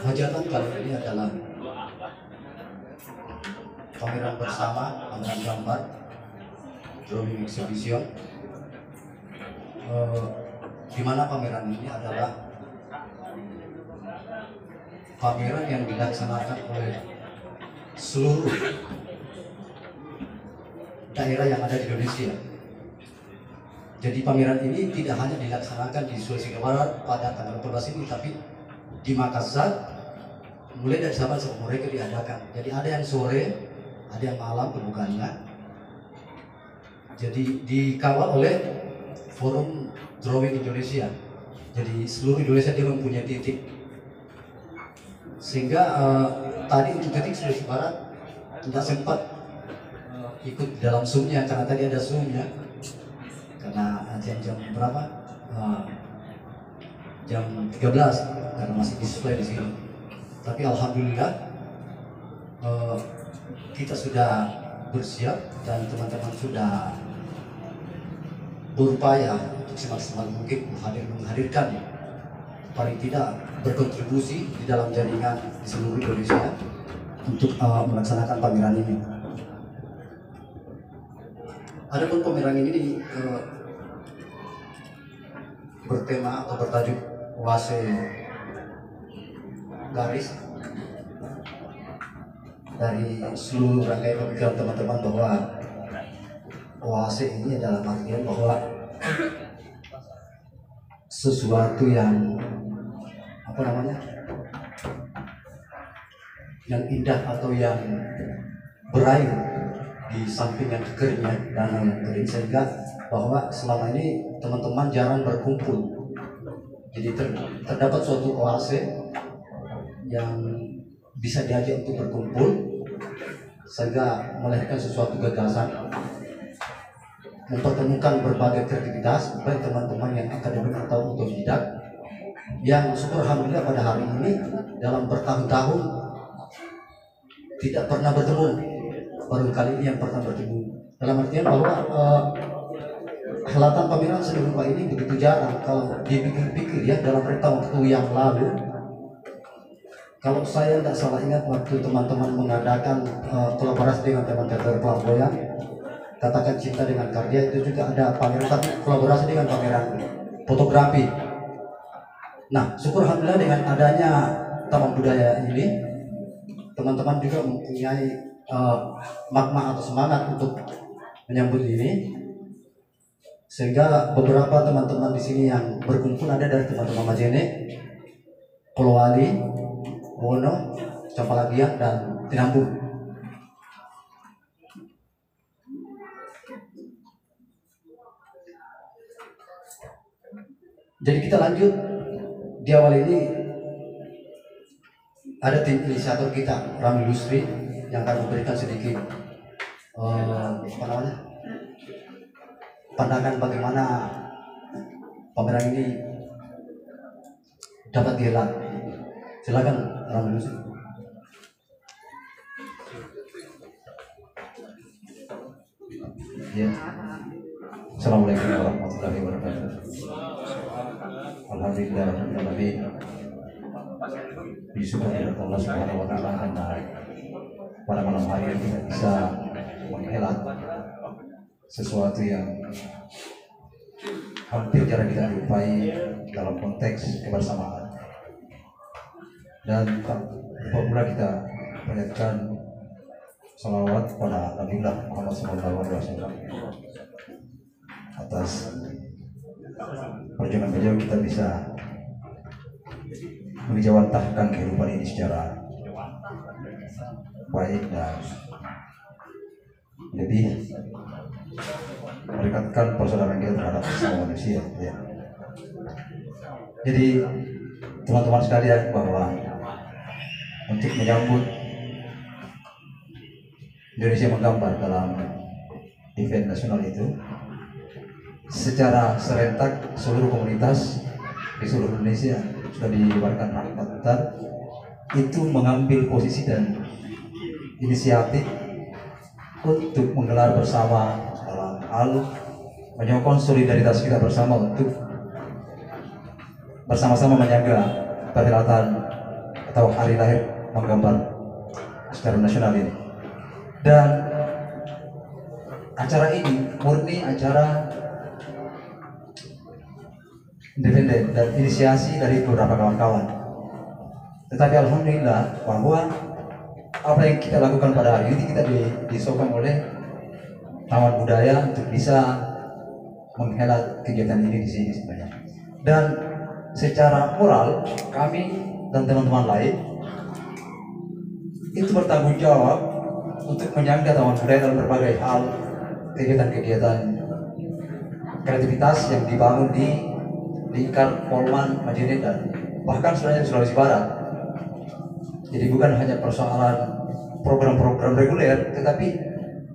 Hajatan kali ini adalah pameran bersama, pameran gambar, drawing exhibition, di mana pameran ini adalah pameran yang dilaksanakan oleh seluruh daerah yang ada di Indonesia. Jadi pameran ini tidak hanya dilaksanakan di Sulawesi Barat pada tanggal 14 ini, tapi di Makassar mulai dari Sabtu sampai mereka diadakan. Jadi ada yang sore, ada yang malam pembukaannya. Jadi dikawal oleh Forum Drawing Indonesia. Jadi seluruh Indonesia dia mempunyai titik. Sehingga tadi untuk titik Sulawesi Barat tidak sempat ikut dalam Zoom-nya karena tadi ada Zoom-nya. Karena jam berapa? Jam 13 karena masih display di sini. Tapi alhamdulillah kita sudah bersiap dan teman-teman sudah berupaya untuk semaksimal mungkin menghadirkan paling tidak berkontribusi di dalam jaringan di seluruh Indonesia untuk melaksanakan pameran ini. Adapun pameran ini bertema atau bertajuk Oase Garis. Dari seluruh rangkaian pemikiran teman-teman bahwa oase ini adalah artian bahwa sesuatu yang yang indah atau yang berair di samping yang kekeringnya, danau yang kering, sehingga bahwa selama ini teman-teman jarang berkumpul. Jadi terdapat suatu oase yang bisa diajak untuk berkumpul, sehingga melahirkan sesuatu gagasan, mempertemukan berbagai kreativitas baik teman-teman yang akademik atau otodidak, yang syukur alhamdulillah pada hari ini dalam bertahun-tahun tidak pernah bertemu, baru kali ini yang pernah bertemu. Dalam artian bahwa helatan pameran seni rupa ini begitu jarang. Kalau dipikir-pikir ya, dalam rentang waktu yang lalu, kalau saya tidak salah ingat waktu teman-teman mengadakan kolaborasi dengan teman teater Flamboyan, katakan cinta dengan karya, itu juga ada pameran, tapi kolaborasi dengan pameran fotografi. Nah, syukur alhamdulillah dengan adanya Taman Budaya ini, teman-teman juga mempunyai makna atau semangat untuk menyambut ini, sehingga beberapa teman-teman di sini yang berkumpul ada dari teman-teman Majene, Polowali, Wono, Campalagian, dan Tinambung. Jadi kita lanjut. Di awal ini ada tim inisiator kita, Ramil Lusri, yang akan memberikan sedikit pandangan bagaimana pameran ini dapat dihelat. Silakan Ramil Lusri. Ya. Assalamualaikum warahmatullahi wabarakatuh. Alhamdulillah disyukur kepada Allah Subhanahu wa taala karena pada malam hari ini kita bisa menghelat sesuatu yang hampir jarang kita jumpai dalam konteks kebersamaan. Dan apabila kita panjatkan salawat pada Nabi Muhammad SAW atas perjuangan beliau, kita bisa menjawantahkan kehidupan ini secara baik dan lebih mendekatkan persaudaraan kita terhadap sesama manusia. Ya. Jadi teman-teman sekalian, bahwa untuk menyambut Indonesia menggambar dalam event nasional itu, secara serentak seluruh komunitas di seluruh Indonesia sudah dilebarkan rahmatan itu mengambil posisi dan inisiatif untuk menggelar bersama dalam hal menyokong solidaritas kita bersama untuk bersama-sama menjaga perhelatan atau hari lahir menggambar secara nasional ini. Dan acara ini murni acara independen dan inisiasi dari beberapa kawan-kawan. Tetapi alhamdulillah bahwa apa yang kita lakukan pada hari ini kita disokong oleh Taman Budaya untuk bisa menghelat kegiatan ini di sini sebenarnya. Dan secara moral kami dan teman-teman lain itu bertanggung jawab untuk menyangga Taman Budaya dalam berbagai hal, kegiatan-kegiatan kreativitas yang dibangun di lingkar Polman, Majene, dan bahkan sebenarnya di Sulawesi Barat. Jadi bukan hanya persoalan program-program reguler, tetapi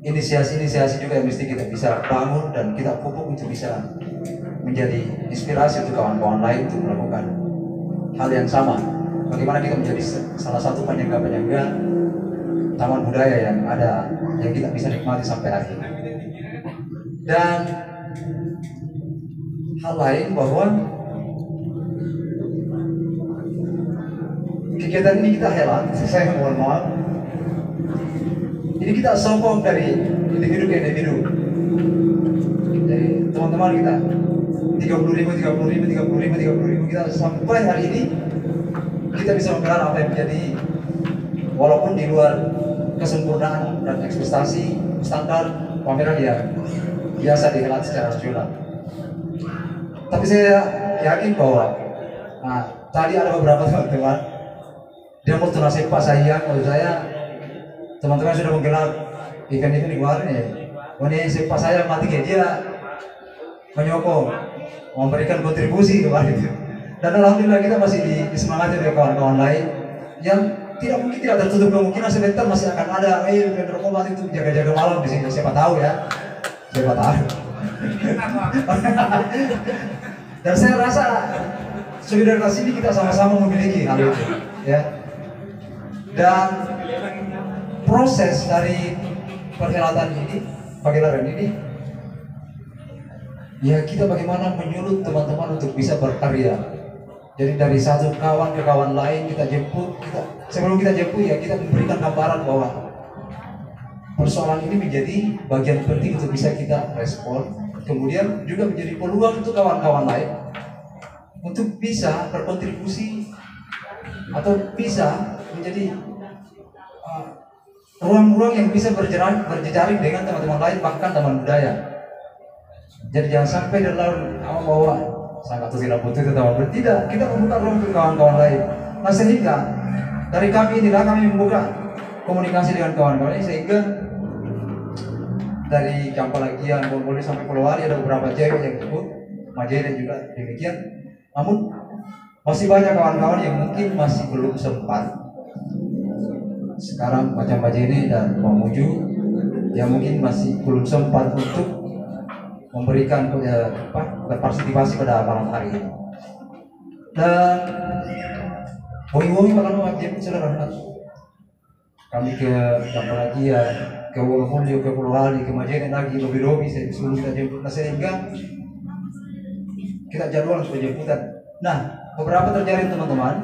inisiasi-inisiasi juga yang mesti kita bisa bangun dan kita pupuk untuk bisa menjadi inspirasi untuk kawan-kawan lain untuk melakukan hal yang sama. Bagaimana kita menjadi salah satu penyangga-penyangga taman budaya yang ada, yang kita bisa nikmati sampai hari ini. Dan hal lain bahwa kegiatan ini kita helat, saya mohon maaf, ini kita sokong dari individu ke individu. Jadi teman-teman kita 30.000 kita sampai hari ini kita bisa menggelar apa yang menjadi, walaupun di luar kesempurnaan dan ekspektasi standar pameran yang biasa dihelat secara nasional. Tapi saya yakin bahwa tadi ada beberapa teman-teman dia mau tunasib Pak Sayang, maksud saya teman-teman sudah menggelar event itu di luar ya. Ini si Pak Sayang mati dia menyokong, memberikan kontribusi kemarin itu. Dan alhamdulillah kita masih disemangati oleh kawan-kawan lain yang tidak tertutup kemungkinan sebentar masih akan ada vendor komat itu jaga-jaga malam di sini, siapa tahu ya. Siapa tahu. Dan saya rasa solidaritas ini kita sama-sama memiliki hal itu, ya. Dan proses dari perhelatan ini, pagelaran ini, ya kita bagaimana menyulut teman-teman untuk bisa berkarya. Jadi dari satu kawan ke kawan lain kita jemput, sebelum kita jemput ya kita memberikan gambaran bahwa persoalan ini menjadi bagian penting untuk bisa kita respon, kemudian juga menjadi peluang untuk kawan-kawan lain untuk bisa berkontribusi atau bisa menjadi ruang-ruang yang bisa berjejaring dengan teman-teman lain, bahkan teman budaya. Jadi jangan sampai dalam bahwa sangat tidak butuh itu teman budaya. Tidak, kita membuka ruang untuk kawan-kawan lain. Nah sehingga dari kami inilah kami membuka komunikasi dengan kawan-kawan ini, sehingga dari Jampalagian, Bonboli sampai Polowali ada beberapa cewek yang ikut, Majene juga demikian. Namun masih banyak kawan-kawan yang mungkin masih belum sempat. Sekarang macam Majene dan Mamuju yang mungkin masih belum sempat untuk memberikan berpartisipasi pada malam hari ini. Dan woi makan wajib silakan. Kami ke Jampalagian, ke Wonogiri, ke Polowali, ke Majene lagi, lobi-lobi sebelum kita jemput. Nah sehingga kita jadwal untuk jemputan. Nah, beberapa terjadi teman-teman,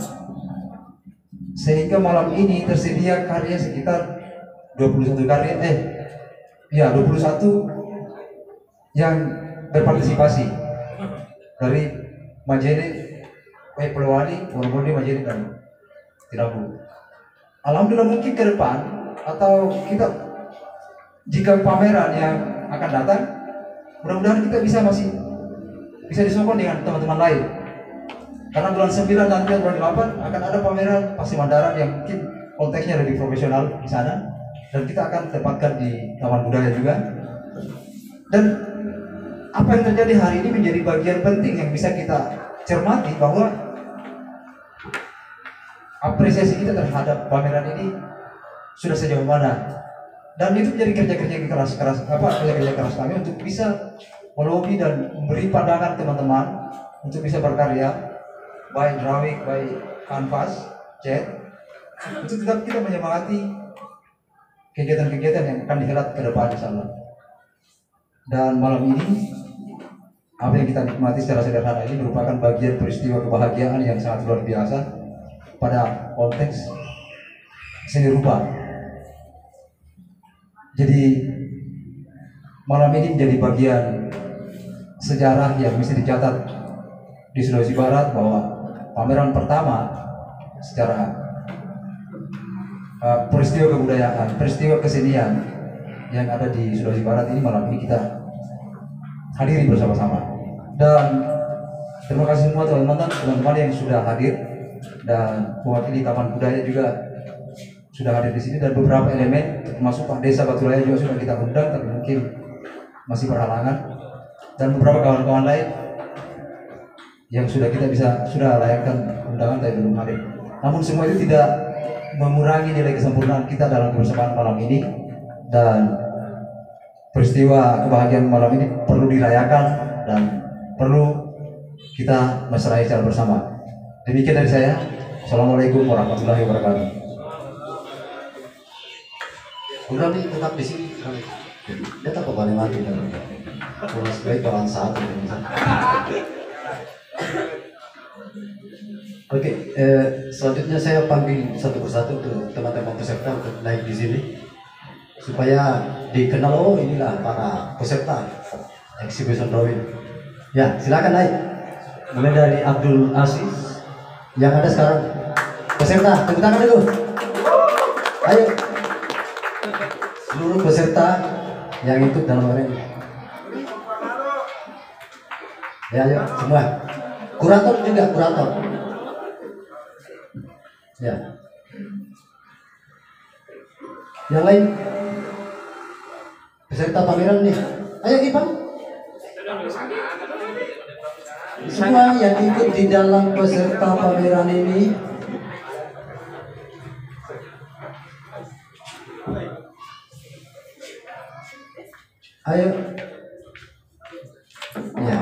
sehingga malam ini tersedia karya sekitar 21 karya, 21 yang berpartisipasi dari Majene, Polowali, Wonogiri, Majene dan Tirabu. Alhamdulillah mungkin ke depan atau kita jika pameran yang akan datang, mudah-mudahan kita bisa disokong dengan teman-teman lain. Karena bulan 9 nanti bulan 8 akan ada pameran Pasemandaran yang mungkin konteksnya lebih profesional di sana, dan kita akan tempatkan di Taman Budaya juga. Dan apa yang terjadi hari ini menjadi bagian penting yang bisa kita cermati bahwa apresiasi kita terhadap pameran ini sudah sejauh mana, dan itu menjadi kerja-kerja keras kami untuk bisa melobi dan memberi pandangan teman-teman untuk bisa berkarya, baik drawing, baik kanvas, cat, untuk tetap kita menyemangati kegiatan-kegiatan yang akan dihelat ke depan insyaallah. Dan malam ini apa yang kita nikmati secara sederhana ini merupakan bagian peristiwa kebahagiaan yang sangat luar biasa pada konteks seni rupa. Jadi malam ini menjadi bagian sejarah yang mesti dicatat di Sulawesi Barat, bahwa pameran pertama secara peristiwa kebudayaan, peristiwa kesenian yang ada di Sulawesi Barat ini malam ini kita hadiri bersama-sama. Dan terima kasih semua teman-teman yang sudah hadir, dan mewakili Taman Budaya juga sudah hadir di sini, dan beberapa elemen termasuk Pak Desa Batulaya juga sudah kita undang tapi mungkin masih berhalangan, dan beberapa kawan-kawan lain yang sudah layangkan undangan tapi belum hadir. Namun semua itu tidak mengurangi nilai kesempurnaan kita dalam kebersamaan malam ini, dan peristiwa kebahagiaan malam ini perlu dirayakan dan perlu kita mesrai secara bersama. Demikian dari saya. Assalamualaikum warahmatullahi wabarakatuh. Udah nih, tetap di sini. Dia tak apa mati dan kurang sebaik kawan satu. Oke, selanjutnya saya panggil satu persatu untuk teman-teman peserta untuk naik di sini supaya dikenal, oh inilah para peserta exhibition drawing. Ya, silakan naik. Mulai dari Abdul Aziz yang ada sekarang. Peserta, tepuk tangan dulu. Ayo. Seluruh peserta yang ikut dalam hari ini. Ya, ayo semua. Kurator juga, kurator. Ya. Yang lain peserta pameran nih. Ayo Ipan. Semua yang ikut di dalam peserta pameran ini ayo. Ya.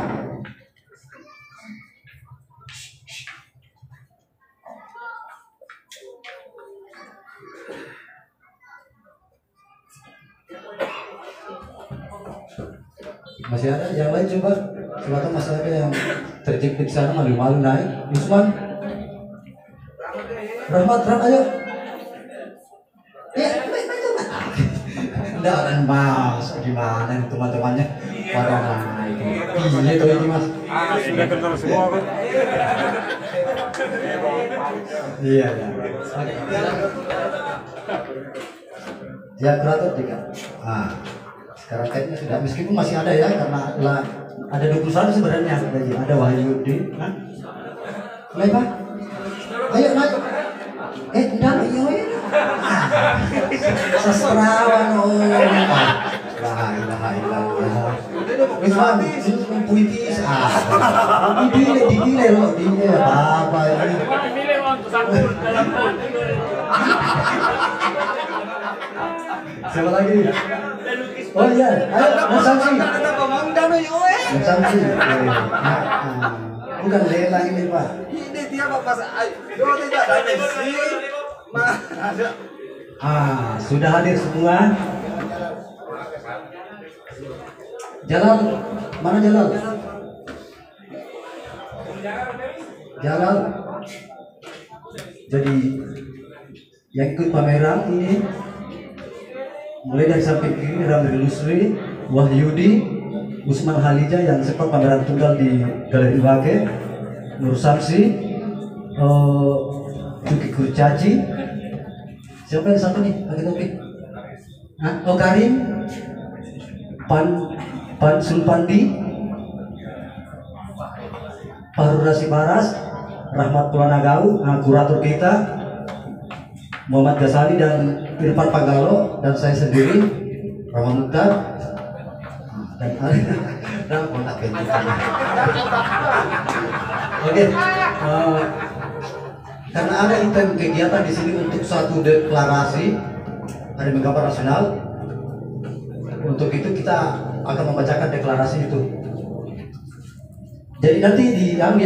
Masih ada yang lain, coba silakan masyarakat yang terjepit di sana malu-malu naik. Yusman, Rahmat, ayo. Ya, baik coba. Enggak kan mas, gimana teman-temannya pada naik. Iya tuh ini mas. Sudah kenal semua kan? Iya ya. Oke. Ya kurator juga. Sekarang kayaknya sudah, meskipun masih ada ya, karena ada 21 sebenarnya. Ada Wahyudi. Naik Pak. Ayo naik. Enggak, iya. Sastrawan La ilaha illallah. Wisman, puitis. Dipilih loh, apa ini. Pilih untuk satu dalam pun. Siapa lagi? Oh iya, ayo Mas Samsi. Mas Samsi. Bukan Lela ini Pak. Ini dia Bapak tidak ada sih. Sudah hadir semua. Jalal, mana Jalal? Jalal. Jadi yang ikut pameran ini mulai dari samping kiri Ramli Lusri, Wahyudi, Usman Halija yang sempat pameran tunggal di Galeri Wage, Nur Samsi, Juki Kurcaci. Siapa yang satu nih pakai topi? Karim, Pan Sulpandi, Parurasi Baras, Rahmat Pulanagau, kurator kita, Muhammad Ghazali dan Irfan Pagalo, dan saya sendiri Rahmat Mukhtar dan Oke, karena ada intent kegiatan di sini untuk satu deklarasi Hari Menggambar Nasional. Untuk itu kita akan membacakan deklarasi itu. Jadi nanti di apa?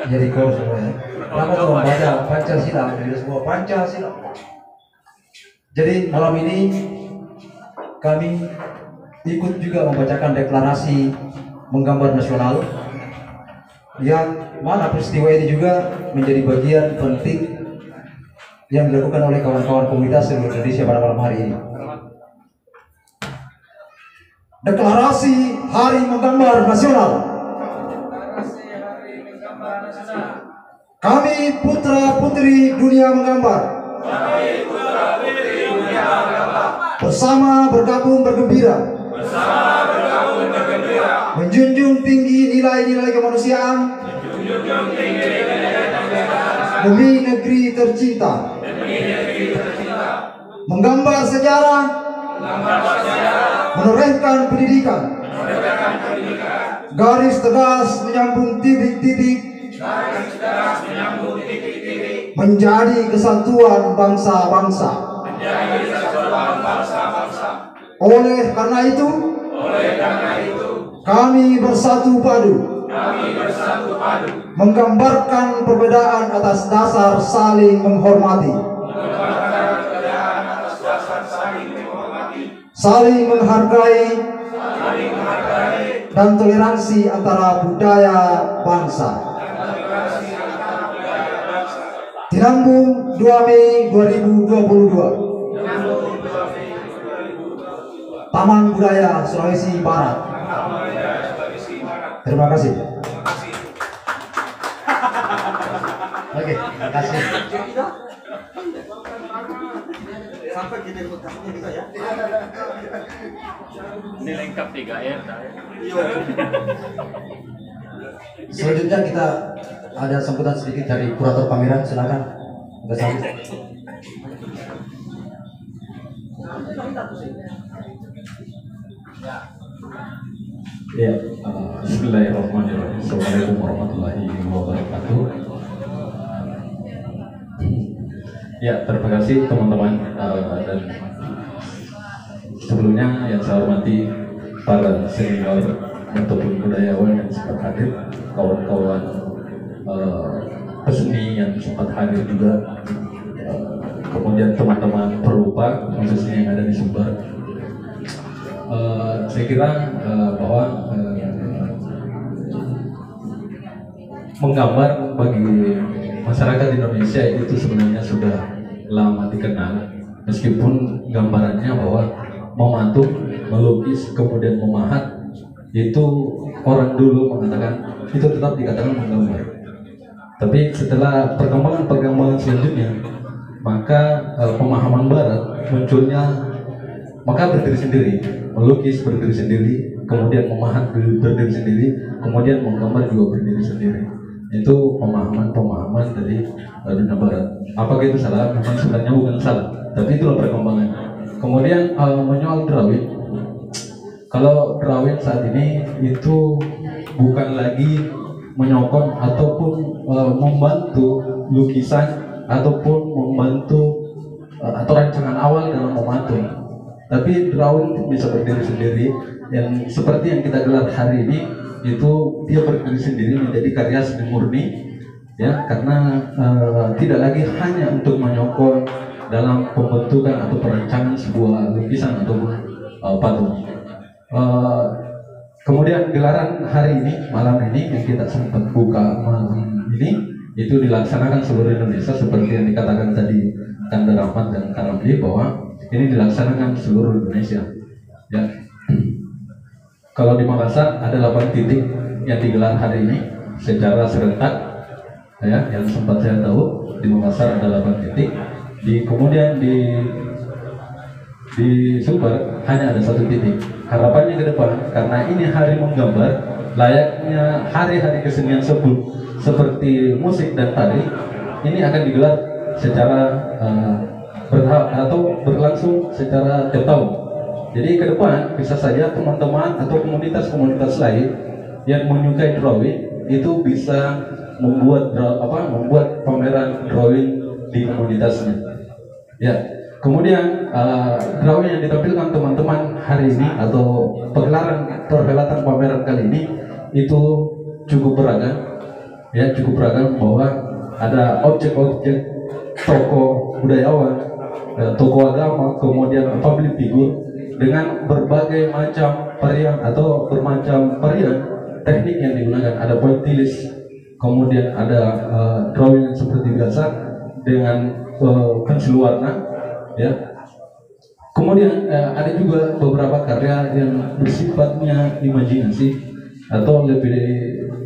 Jadi kau semua ya. Lama tuh membaca Pancasila, jadi semua Pancasila. Jadi malam ini kami ikut juga membacakan deklarasi Menggambar Nasional yang mana peristiwa ini juga menjadi bagian penting yang dilakukan oleh kawan-kawan komunitas seluruh Indonesia pada malam hari ini. Deklarasi Hari Menggambar Nasional. Kami putra putri dunia menggambar. Bersama bergabung bergembira. Menjunjung tinggi nilai-nilai kemanusiaan. Demi negeri tercinta. Menggambar sejarah. Menorehkan pendidikan. Garis tegas menyambung titik-titik. Menjadi kesatuan bangsa-bangsa. Oleh karena itu, kami bersatu padu. Menggambarkan perbedaan atas dasar saling menghormati. Saling menghargai dan toleransi antara budaya bangsa. Tinambung 2 Mei 2022. Taman Budaya Sulawesi Barat. Terima kasih. Oke, terima kasih. Sampai gini betasnya juga ya. Ini lengkap 3R. Selanjutnya kita ada sambutan sedikit dari kurator pameran, silakan. Udah sambut. Ya, bismillahirrahmanirrahim. Assalamualaikum warahmatullahi wabarakatuh. Ya, terima kasih teman-teman dan sebelumnya yang saya hormati para senior ataupun budayawan yang sempat hadir, kawan-kawan peseni yang sempat hadir juga, kemudian teman-teman perupa khususnya yang ada di Sumber. Saya kira bahwa menggambar bagi masyarakat Indonesia itu sebenarnya sudah lama dikenal, meskipun gambarannya bahwa mematung, melukis, kemudian memahat itu orang dulu mengatakan itu tetap dikatakan menggambar. Tapi setelah perkembangan selanjutnya, maka pemahaman Barat munculnya, maka berdiri sendiri, melukis berdiri sendiri, kemudian memahat berdiri sendiri, kemudian menggambar juga berdiri sendiri. Itu pemahaman dari dunia Barat. Apakah itu salah? Memang sebenarnya bukan salah, tapi itulah perkembangan. Kemudian menyoal drawing, kalau drawing saat ini itu bukan lagi menyokong ataupun membantu lukisan ataupun membantu atau rancangan awal dalam mematung, tapi drawing bisa berdiri sendiri. Yang seperti yang kita gelar hari ini, itu dia berdiri sendiri menjadi karya seni murni, ya, karena tidak lagi hanya untuk menyokong dalam pembentukan atau perancangan sebuah lukisan ataupun patung. Kemudian gelaran hari ini, malam ini yang kita sempat buka malam ini, itu dilaksanakan seluruh Indonesia seperti yang dikatakan tadi Kanda Rahmat dan Karamli, bahwa ini dilaksanakan seluruh Indonesia, ya. Kalau di Makassar ada 8 titik yang digelar hari ini secara serentak, ya, yang sempat saya tahu di Makassar ada 8 titik. Kemudian di Sumber hanya ada 1 titik. Harapannya ke depan, karena ini hari menggambar, layaknya hari-hari kesenian sebut seperti musik dan tari, ini akan digelar secara bertahap atau berlangsung secara tiap tahun. Jadi ke depan bisa saja teman-teman atau komunitas-komunitas lain yang menyukai drawing itu bisa membuat pameran drawing di komunitasnya. Ya, kemudian drawing yang ditampilkan teman-teman hari ini atau perhelatan pameran kali ini itu cukup beragam, ya, cukup beragam, bahwa ada objek-objek tokoh budayawan, tokoh agama, kemudian public figure dengan berbagai macam varian atau bermacam varian teknik yang digunakan. Ada pointillis, kemudian ada drawing seperti biasa dengan pensil warna, ya. Kemudian ada juga beberapa karya yang bersifatnya imajinasi atau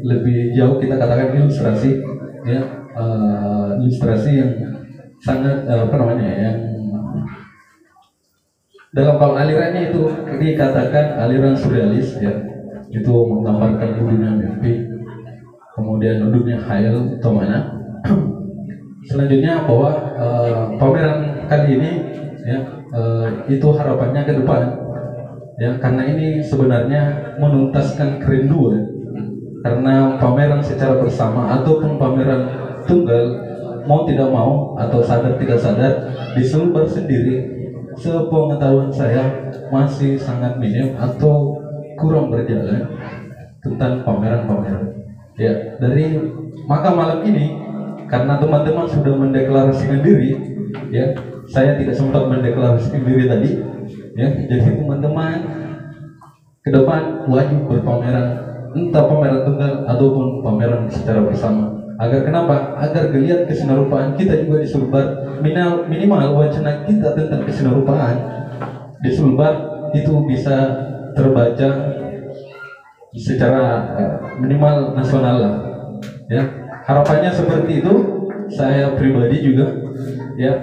lebih jauh kita katakan ilustrasi, ya, ilustrasi yang sangat yang dalam hal alirannya itu dikatakan aliran surrealis, ya, itu menggambarkan dunia mimpi, kemudian dunia khayal atau mana. Selanjutnya bahwa pameran kali ini, ya, itu harapannya ke depan, ya, karena ini sebenarnya menuntaskan kerinduan, karena pameran secara bersama ataupun pameran tunggal mau tidak mau atau sadar tidak sadar di Sulbar sendiri, sepengetahuan saya masih sangat minim atau kurang berjalan tentang pameran-pameran. Ya, dari maka malam ini karena teman-teman sudah mendeklarasikan diri, ya, saya tidak sempat mendeklarasikan diri tadi, ya, jadi teman-teman ke depan wajib berpameran, entah pameran tunggal ataupun pameran secara bersama. Agar kenapa? Agar geliat kesinarupaan kita juga di Sulbar, minimal wacana kita tentang kesinarupaan di Sulbar itu bisa terbaca secara minimal nasional lah, ya. Harapannya seperti itu. Saya pribadi juga, ya,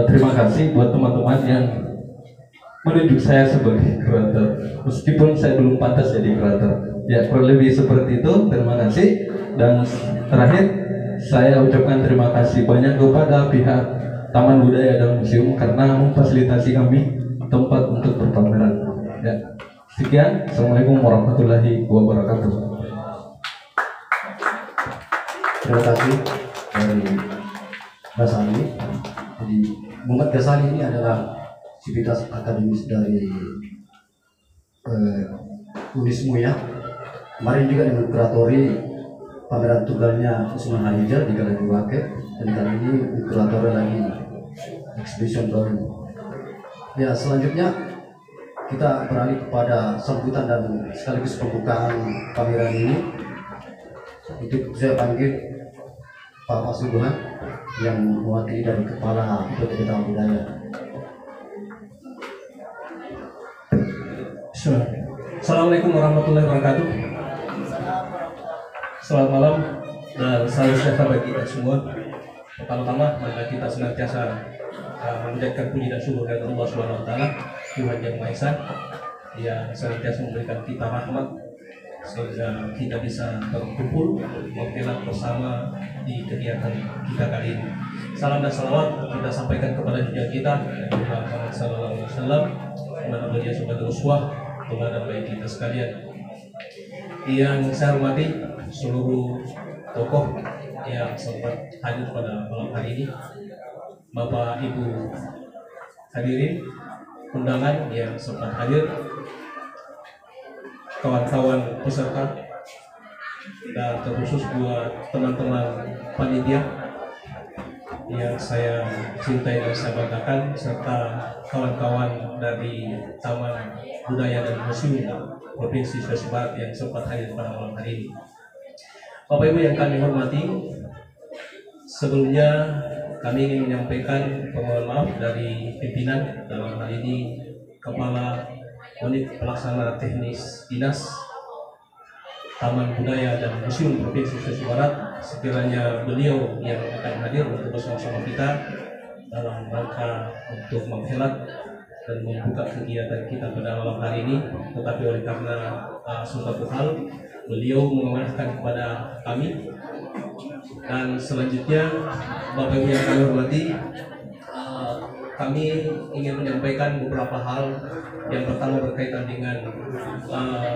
terima kasih buat teman-teman yang menunjuk saya sebagai kurator, meskipun saya belum pantas jadi kurator. Ya, kurang lebih seperti itu. Terima kasih. Dan terakhir saya ucapkan terima kasih banyak kepada pihak Taman Budaya dan Museum karena memfasilitasi kami tempat untuk berpameran. Ya, sekian. Assalamualaikum warahmatullahi wabarakatuh. Terima kasih dari Ghazali. Jadi Muhammad Ghazali ini adalah sivitas akademis dari Unismu, ya. Kemarin juga dengan kuratori pameran tunggalnya Usman Harijal di Galeri Wake, dan kali ini kuratori lagi exhibition drawing. Ya, selanjutnya kita beralih kepada sambutan dan sekaligus pembukaan pameran ini. Itu saya panggil Pak Pasuruhan yang mewakili dari Kepala BPD Taman Budaya. Assalamualaikum warahmatullahi wabarakatuh. Selamat malam dan salam sejahtera bagi kita semua. Pertama-tama, mari kita senantiasa menjadikan puji dan syukur kepada Allah Subhanahu Wa Taala, Tuhan Yang Maha Esa, yang senantiasa memberikan kita rahmat sehingga kita bisa berkumpul menghelat bersama di kegiatan kita kali ini. Salam dan salawat kita sampaikan kepada junjungan kita Nabi Muhammad SAW, kepada beliau sebagai uswah kepada baik kita sekalian. Yang saya hormati seluruh tokoh yang sempat hadir pada malam hari ini, Bapak Ibu hadirin undangan yang sempat hadir, kawan-kawan peserta, dan terkhusus buat teman-teman panitia yang saya cintai dan saya banggakan, serta kawan-kawan dari Taman Budaya dan Museum Provinsi Sulawesi Barat yang sempat hadir pada malam hari ini. Bapak Ibu yang kami hormati, sebelumnya kami ingin menyampaikan permohonan maaf dari pimpinan, dalam hal ini Kepala Unit Pelaksana Teknis Dinas Taman Budaya dan Museum Provinsi Sulawesi Barat, sekiranya beliau yang akan hadir untuk bersama-sama kita dalam rangka untuk menghelat dan membuka kegiatan kita pada malam hari ini, tetapi oleh karena suatu hal beliau mengamanahkan kepada kami. Dan selanjutnya, Bapak Ibu yang kami hormati, kami ingin menyampaikan beberapa hal. Yang pertama berkaitan dengan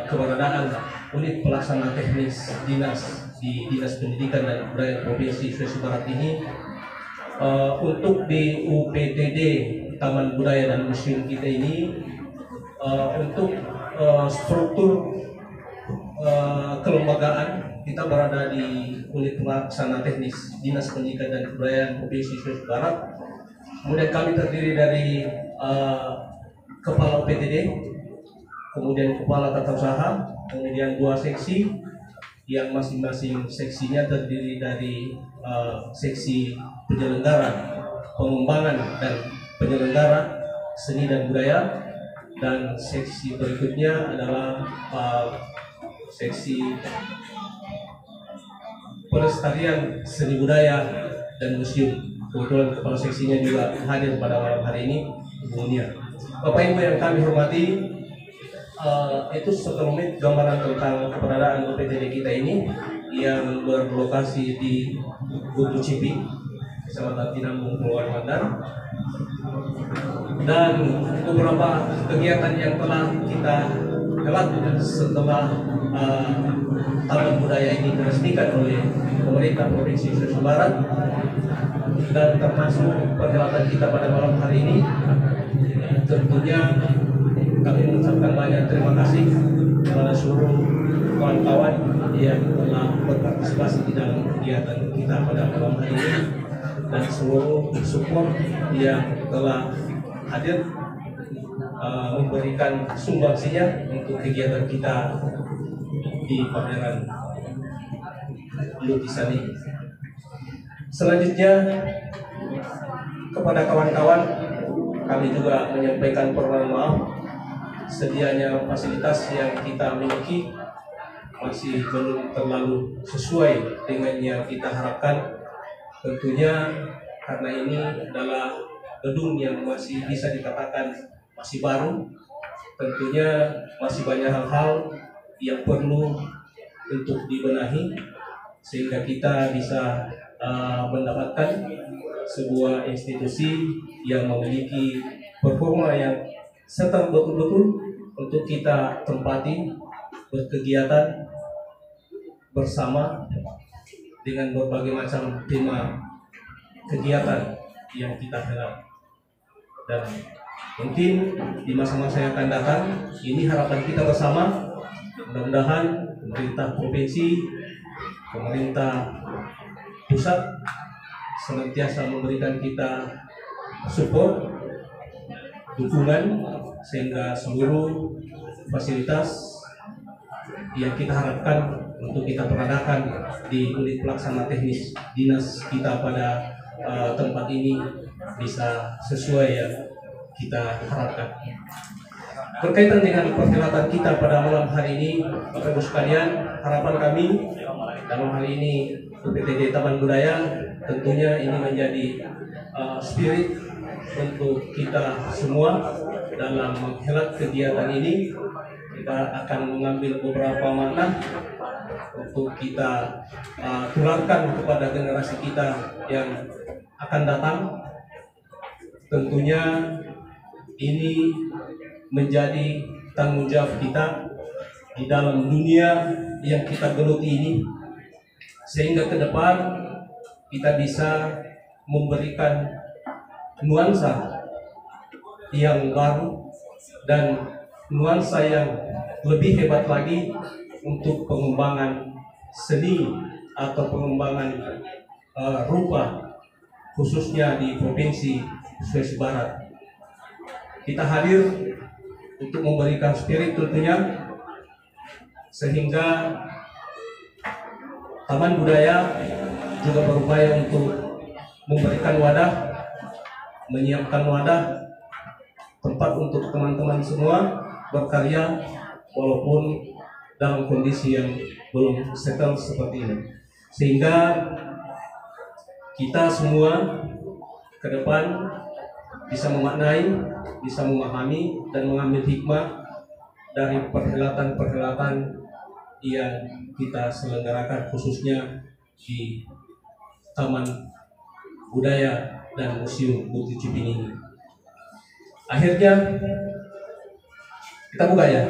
keberadaan unit pelaksana teknis dinas di Dinas Pendidikan dan Kebudayaan Provinsi Sulawesi Barat ini. Untuk di UPTD Taman Budaya dan Museum kita ini, untuk struktur kelembagaan kita berada di unit pelaksana teknis Dinas Pendidikan dan Kebudayaan Provinsi Sulawesi Barat. Kemudian kami terdiri dari Kepala UPTD, kemudian Kepala Tata Usaha, kemudian 2 seksi, yang masing-masing seksinya terdiri dari seksi penyelenggara, pengembangan dan penyelenggara seni dan budaya, dan seksi berikutnya adalah seksi pelestarian seni budaya dan museum. Kebetulan kepala seksinya juga hadir pada malam hari ini, Ibu Nia. Bapak Ibu yang kami hormati, itu sekelumit gambaran tentang keberadaan UPTD kita ini yang berlokasi di Butuh Cipi, Kecamatan Tinambung, Pulau Mandar, dan beberapa kegiatan yang telah kita helat setelah Taman Budaya ini diresmikan oleh pemerintah Provinsi Sulawesi Barat, dan termasuk perhelatan kita pada malam hari ini. Tentunya kami mengucapkan banyak terima kasih kepada seluruh kawan-kawan yang telah berpartisipasi di dalam kegiatan kita pada malam hari ini, dan seluruh support yang telah hadir memberikan sumbangsinya untuk kegiatan kita di pameran lukisan ini. Selanjutnya, kepada kawan-kawan kami juga menyampaikan permohonan maaf, sedianya fasilitas yang kita miliki masih belum terlalu sesuai dengan yang kita harapkan. Tentunya karena ini adalah gedung yang masih bisa dikatakan masih baru, tentunya masih banyak hal-hal yang perlu untuk dibenahi sehingga kita bisa mendapatkan sebuah institusi yang memiliki performa yang serta betul-betul untuk kita tempati berkegiatan bersama dengan berbagai macam tema kegiatan yang kita helat. Dan mungkin di masa-masa yang akan datang, ini harapan kita bersama, mudah-mudahan pemerintah provinsi, pemerintah pusat senantiasa memberikan kita support, dukungan, sehingga seluruh fasilitas yang kita harapkan untuk kita peradakan di unit pelaksana teknis dinas kita pada tempat ini bisa sesuai yang kita harapkan. Berkaitan dengan perhelatan kita pada malam hari ini, Bapak Ibu sekalian, harapan kami dalam hal ini UPTD Taman Budaya tentunya ini menjadi spirit untuk kita semua dalam menghelat kegiatan ini. Kita akan mengambil beberapa makna untuk kita tularkan kepada generasi kita yang akan datang. Tentunya ini menjadi tanggung jawab kita di dalam dunia yang kita geluti ini, sehingga ke depan kita bisa memberikan nuansa yang baru dan nuansa yang lebih hebat lagi untuk pengembangan seni atau pengembangan rupa khususnya di Provinsi Sulawesi Barat. Kita hadir untuk memberikan spirit tentunya, sehingga Taman Budaya juga berupaya untuk memberikan wadah, menyiapkan wadah tempat untuk teman-teman semua berkarya walaupun dalam kondisi yang belum settle seperti ini, sehingga kita semua ke depan bisa memaknai, bisa memahami dan mengambil hikmah dari perhelatan-perhelatan yang kita selenggarakan khususnya di Taman Budaya dan Museum Butuh Cipi ini. Akhirnya kita buka ya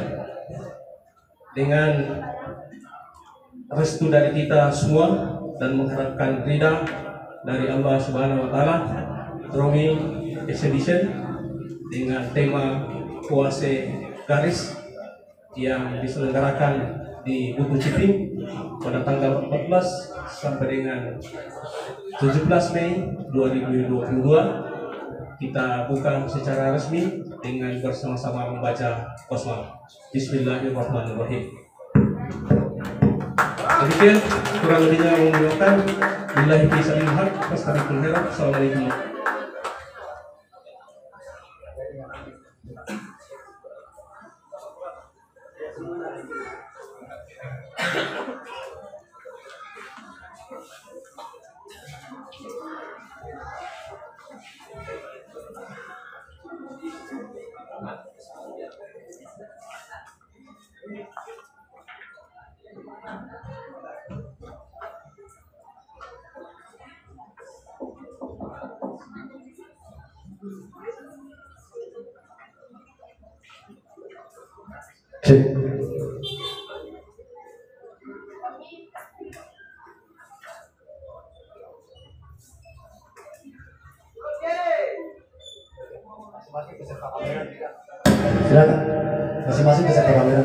dengan restu dari kita semua dan mengharapkan ridha dari Allah Subhanahu wa taala. Drawing exhibition dengan tema Kuase Garis yang diselenggarakan di Butuh Cipi pada tanggal 14 sampai dengan 17 Mei 2022. Kita buka secara resmi dengan bersama-sama membaca basmalah. Bismillahirrahmanirrahim. Demikian kurang lebihnya mengucapkan billahi taufiq wal hidayah. Wassalamualaikum. Cek. Silakan. Masing-masing peserta kamera.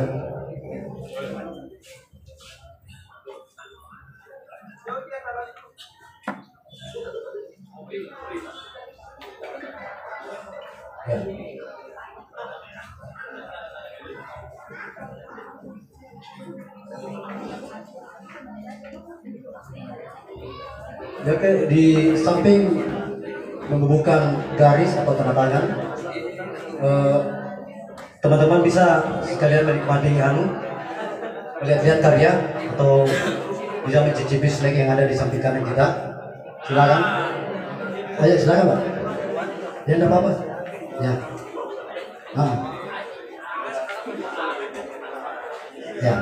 Ya. Oke, di samping membubuhkan garis atau tanda tangan, teman-teman bisa sekalian menikmati melihat-lihat karya atau bisa mencicipi snack yang ada di samping kanan kita. Silakan. Ayo silakan Pak. Ya enggak apa-apa. Ya. Ya.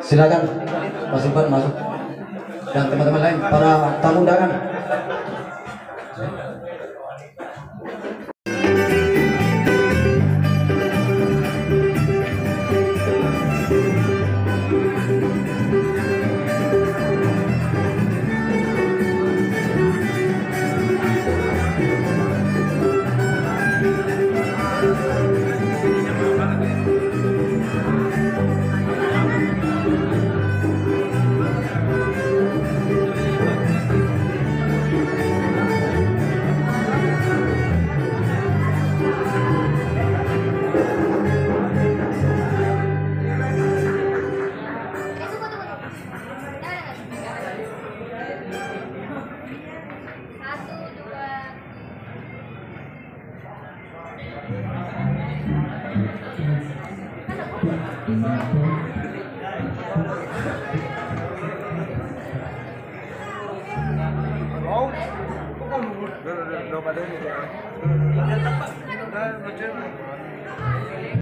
Silakan Mas Iban masuk dan teman-teman lain para tamu undangan. Udah pada ini. Udah,